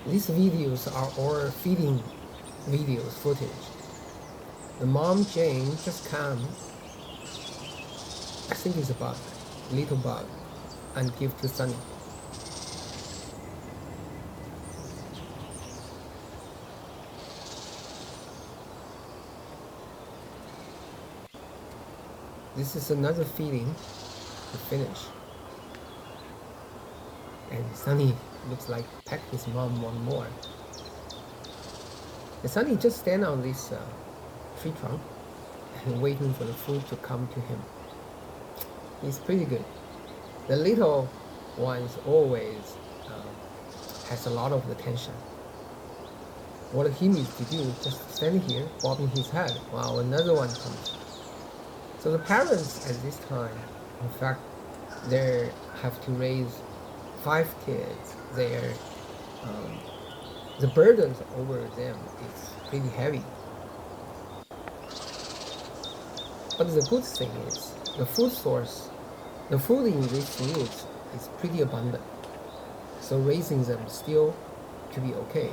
These videos are all feeding videos footage. The mom Jane just come, I think it's a bug, little bug, and give to Sunny. This is another feeding to finish. And Sunny looks like peck his mom one more. And Sunny just stand on this tree trunk and waiting for the food to come to him. He's pretty good. The little ones always has a lot of attention. What he needs to do is just stand here, bobbing his head while another one comes. So the parents at this time, in fact, they have to raise 5 kids. The burdens over them is pretty heavy. But the good thing is the food in these woods is pretty abundant. So raising them still to be okay.